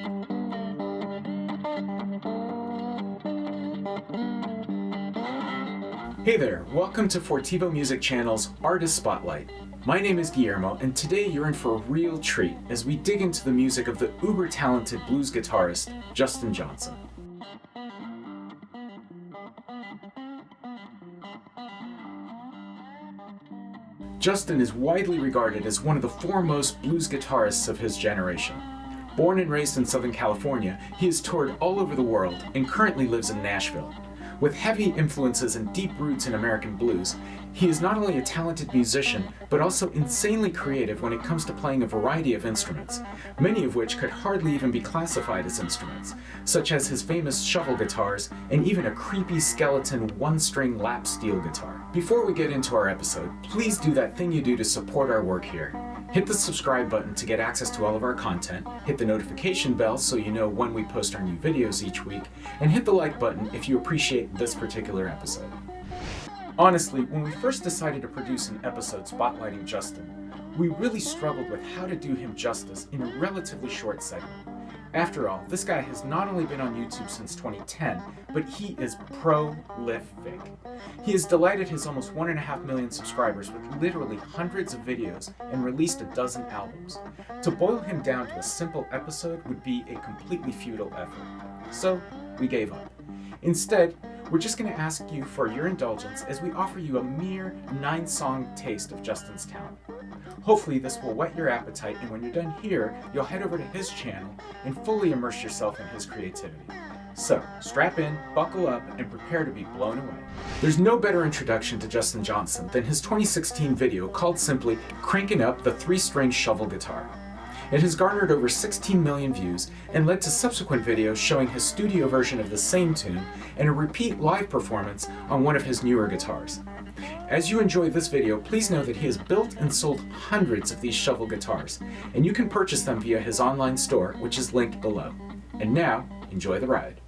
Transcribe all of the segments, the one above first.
Hey there, welcome to Fortivo Music Channel's Artist Spotlight. My name is Guillermo, and today you're in for a real treat as we dig into the music of the uber-talented blues guitarist, Justin Johnson. Justin is widely regarded as one of the foremost blues guitarists of his generation. Born and raised in Southern California, he has toured all over the world and currently lives in Nashville. With heavy influences and deep roots in American blues, he is not only a talented musician, but also insanely creative when it comes to playing a variety of instruments, many of which could hardly even be classified as instruments, such as his famous shovel guitars and even a creepy skeleton one-string lap steel guitar. Before we get into our episode, please do that thing you do to support our work here. Hit the subscribe button to get access to all of our content, hit the notification bell so you know when we post our new videos each week, and hit the like button if you appreciate this particular episode. Honestly, when we first decided to produce an episode spotlighting Justin, we really struggled with how to do him justice in a relatively short segment. After all, this guy has not only been on YouTube since 2010, but he is prolific. He has delighted his almost 1.5 million subscribers with literally hundreds of videos and released a dozen albums. To boil him down to a simple episode would be a completely futile effort. So, we gave up. Instead, we're just going to ask you for your indulgence as we offer you a mere 9-song taste of Justin's talent. Hopefully this will whet your appetite, and when you're done here, you'll head over to his channel and fully immerse yourself in his creativity. So, strap in, buckle up, and prepare to be blown away. There's no better introduction to Justin Johnson than his 2016 video called simply Crankin' Up the 3-String Shovel Guitar. It has garnered over 16 million views and led to subsequent videos showing his studio version of the same tune and a repeat live performance on one of his newer guitars. As you enjoy this video, please know that he has built and sold hundreds of these shovel guitars, and you can purchase them via his online store, which is linked below. And now, enjoy the ride.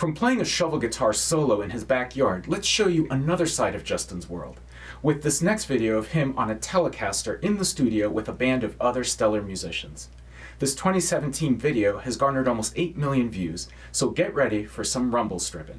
From playing a shovel guitar solo in his backyard, let's show you another side of Justin's world, with this next video of him on a Telecaster in the studio with a band of other stellar musicians. This 2017 video has garnered almost 8 million views, so get ready for some RumbleStrippin.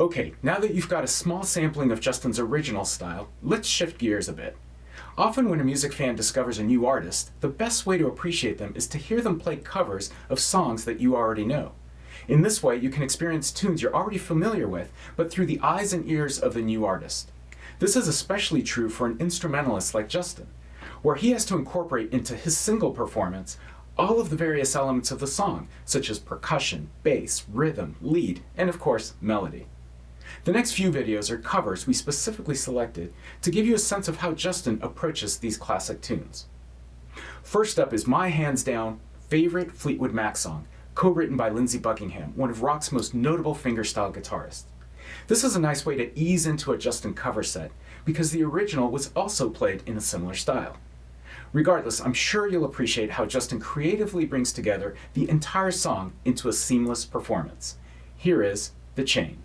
Okay, now that you've got a small sampling of Justin's original style, let's shift gears a bit. Often when a music fan discovers a new artist, the best way to appreciate them is to hear them play covers of songs that you already know. In this way, you can experience tunes you're already familiar with, but through the eyes and ears of the new artist. This is especially true for an instrumentalist like Justin, where he has to incorporate into his single performance all of the various elements of the song, such as percussion, bass, rhythm, lead, and of course, melody. The next few videos are covers we specifically selected to give you a sense of how Justin approaches these classic tunes. First up is my hands down favorite Fleetwood Mac song, co-written by Lindsey Buckingham, one of rock's most notable fingerstyle guitarists. This is a nice way to ease into a Justin cover set, because the original was also played in a similar style. Regardless, I'm sure you'll appreciate how Justin creatively brings together the entire song into a seamless performance. Here is The Chain.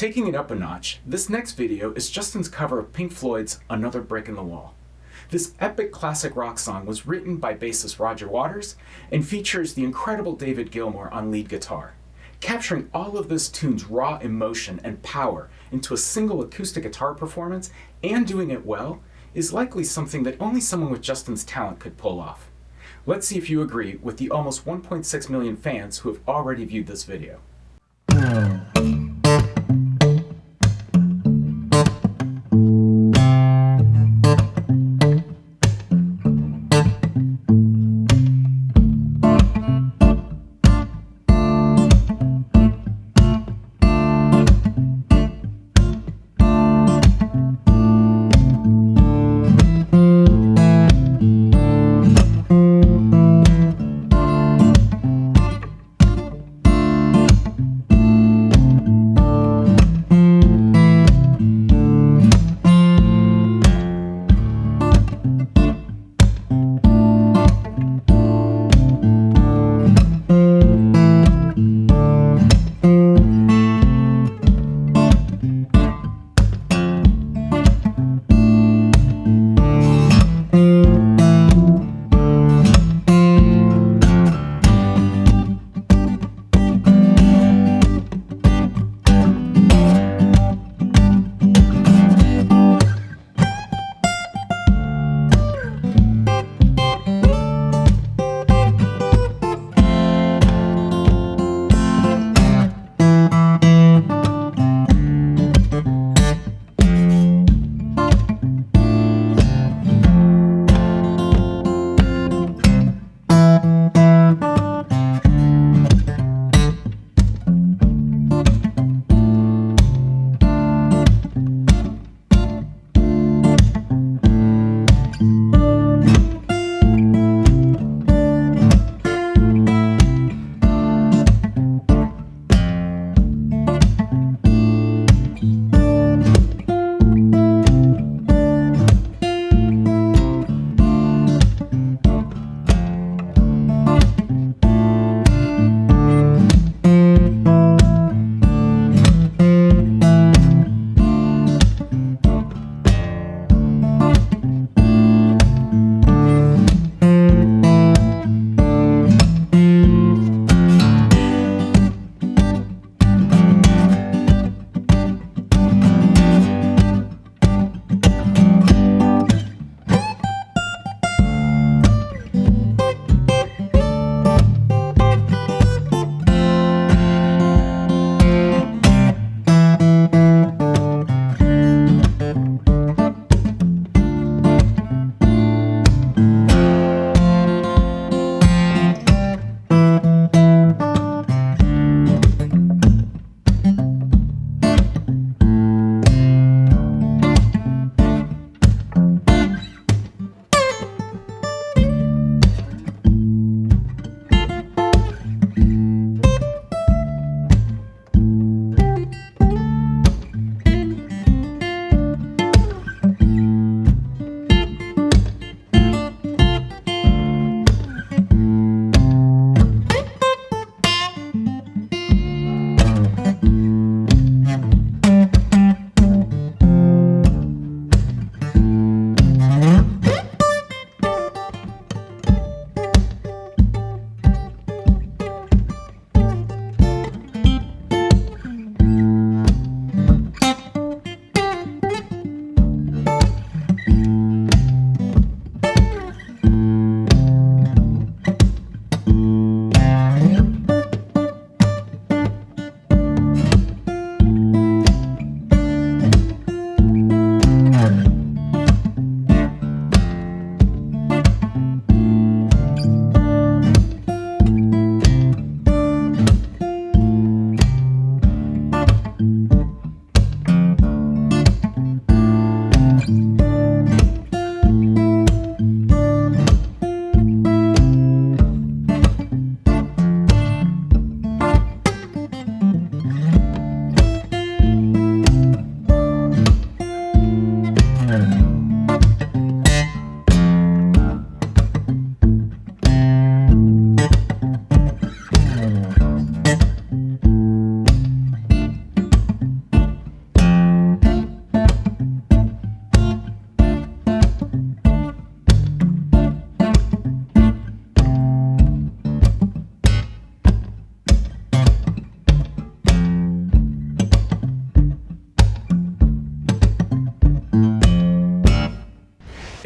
Taking it up a notch, this next video is Justin's cover of Pink Floyd's Another Brick in the Wall. This epic classic rock song was written by bassist Roger Waters and features the incredible David Gilmour on lead guitar. Capturing all of this tune's raw emotion and power into a single acoustic guitar performance and doing it well is likely something that only someone with Justin's talent could pull off. Let's see if you agree with the almost 1.6 million fans who have already viewed this video.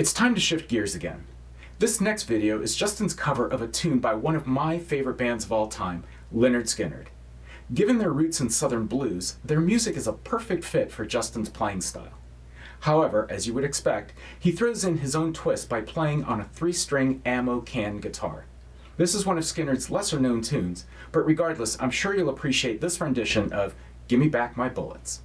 It's time to shift gears again. This next video is Justin's cover of a tune by one of my favorite bands of all time, Lynyrd Skynyrd. Given their roots in Southern blues, their music is a perfect fit for Justin's playing style. However, as you would expect, he throws in his own twist by playing on a 3-string ammo can guitar. This is one of Skynyrd's lesser-known tunes, but regardless, I'm sure you'll appreciate this rendition of Gimme Back My Bullets.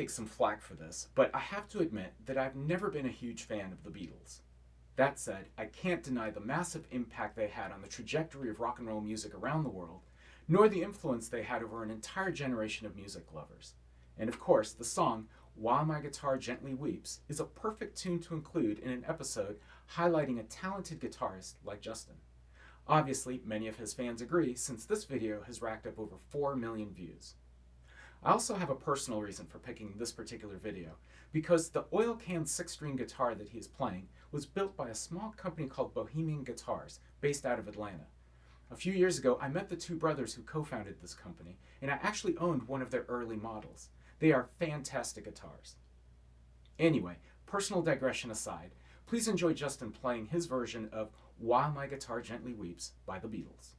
take some flack for this, but I have to admit that I've never been a huge fan of the Beatles. That said, I can't deny the massive impact they had on the trajectory of rock and roll music around the world, nor the influence they had over an entire generation of music lovers. And of course, the song, While My Guitar Gently Weeps, is a perfect tune to include in an episode highlighting a talented guitarist like Justin. Obviously, many of his fans agree, since this video has racked up over 4 million views. I also have a personal reason for picking this particular video, because the oil can 6-string guitar that he is playing was built by a small company called Bohemian Guitars, based out of Atlanta. A few years ago, I met the two brothers who co-founded this company, and I actually owned one of their early models. They are fantastic guitars. Anyway, personal digression aside, please enjoy Justin playing his version of While My Guitar Gently Weeps by the Beatles.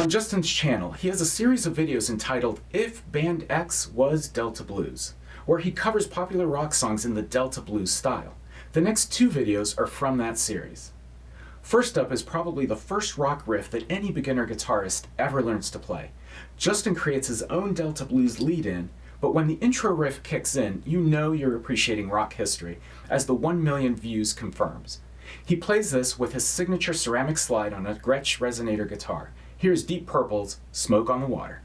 On Justin's channel, he has a series of videos entitled If Band X Was Delta Blues, where he covers popular rock songs in the Delta Blues style. The next two videos are from that series. First up is probably the first rock riff that any beginner guitarist ever learns to play. Justin creates his own Delta Blues lead-in, but when the intro riff kicks in, you know you're appreciating rock history, as the 1 million views confirms. He plays this with his signature ceramic slide on a Gretsch resonator guitar. Here's Deep Purple's Smoke on the Water.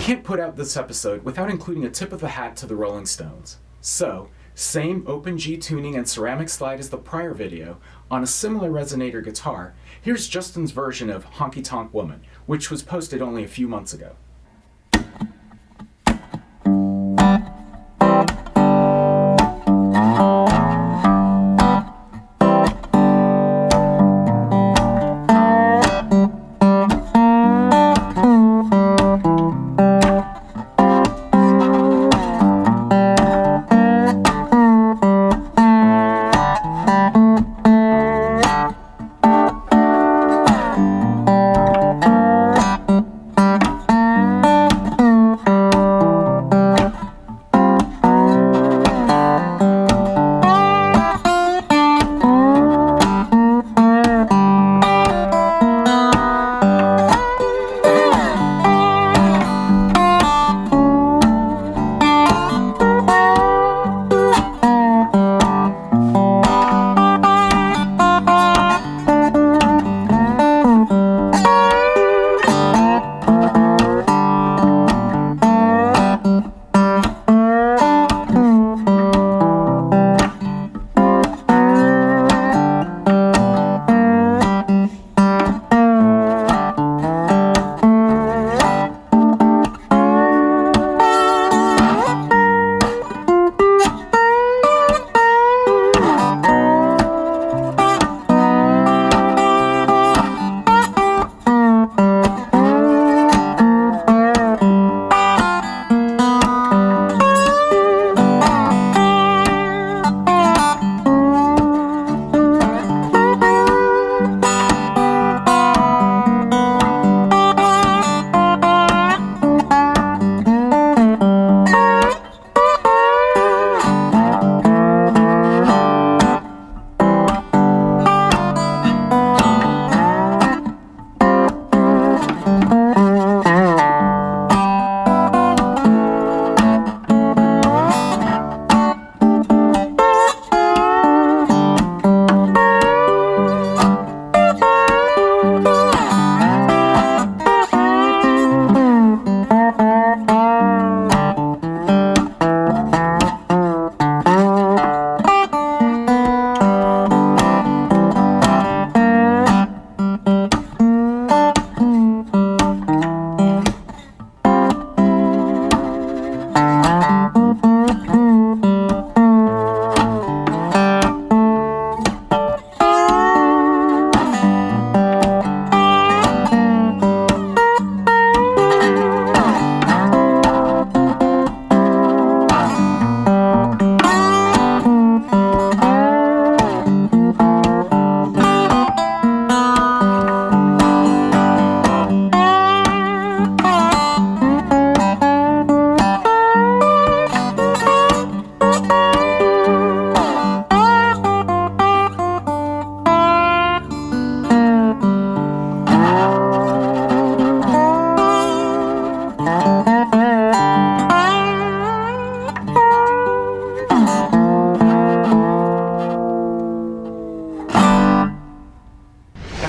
can't put out this episode without including a tip of the hat to the Rolling Stones. So, same open G tuning and ceramic slide as the prior video, on a similar resonator guitar, here's Justin's version of Honky Tonk Woman, which was posted only a few months ago.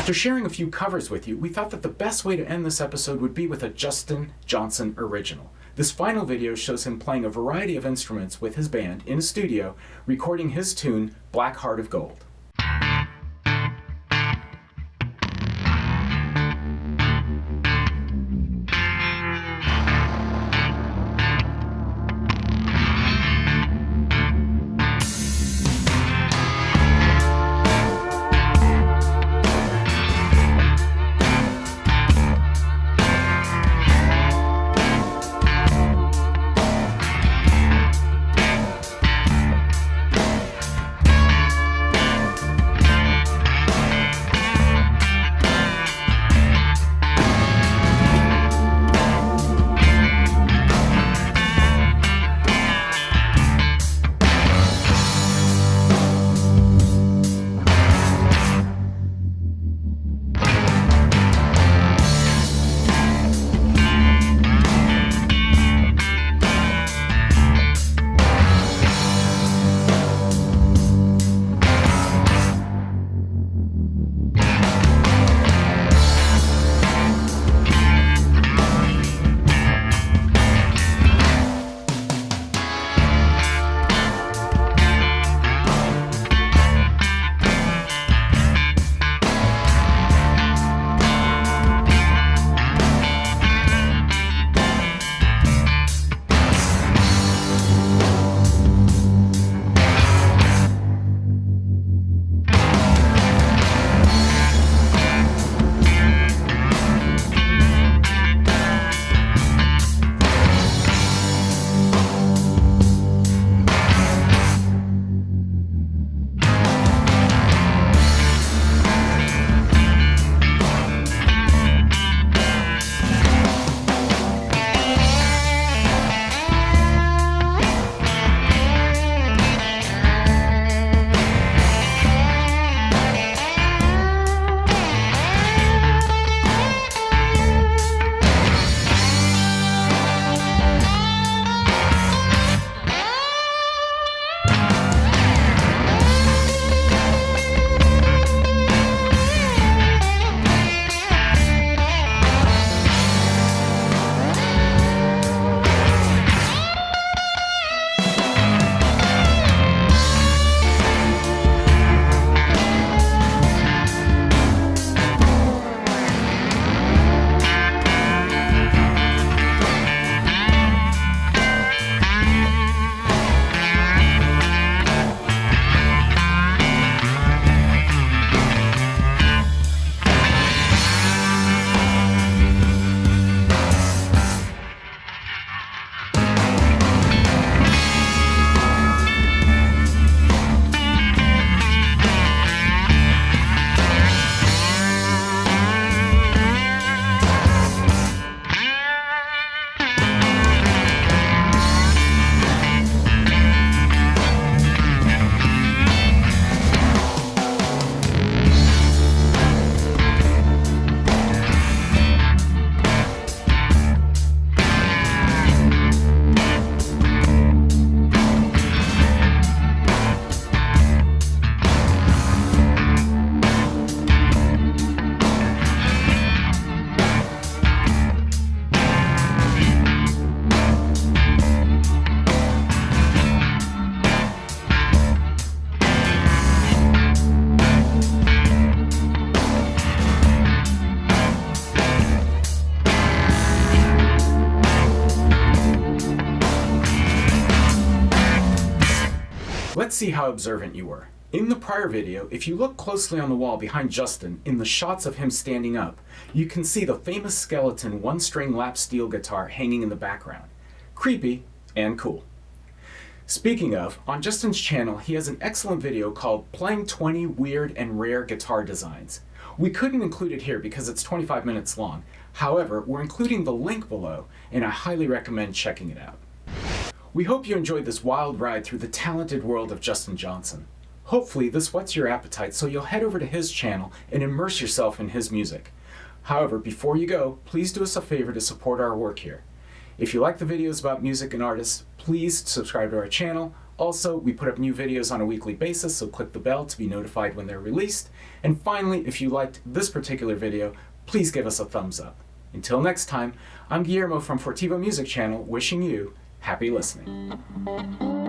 After sharing a few covers with you, we thought that the best way to end this episode would be with a Justin Johnson original. This final video shows him playing a variety of instruments with his band in a studio, recording his tune, Black Heart of Gold. Let's see how observant you were. In the prior video, if you look closely on the wall behind Justin in the shots of him standing up, you can see the famous skeleton one-string lap steel guitar hanging in the background. Creepy and cool. Speaking of, on Justin's channel he has an excellent video called Playing 20 Weird and Rare Guitar Designs. We couldn't include it here because it's 25 minutes long. However, we're including the link below, and I highly recommend checking it out. We hope you enjoyed this wild ride through the talented world of Justin Johnson. Hopefully this whets your appetite so you'll head over to his channel and immerse yourself in his music. However, before you go, please do us a favor to support our work here. If you like the videos about music and artists, please subscribe to our channel. Also, we put up new videos on a weekly basis, so click the bell to be notified when they're released. And finally, if you liked this particular video, please give us a thumbs up. Until next time, I'm Guillermo from Fortivo Music Channel, wishing you happy listening.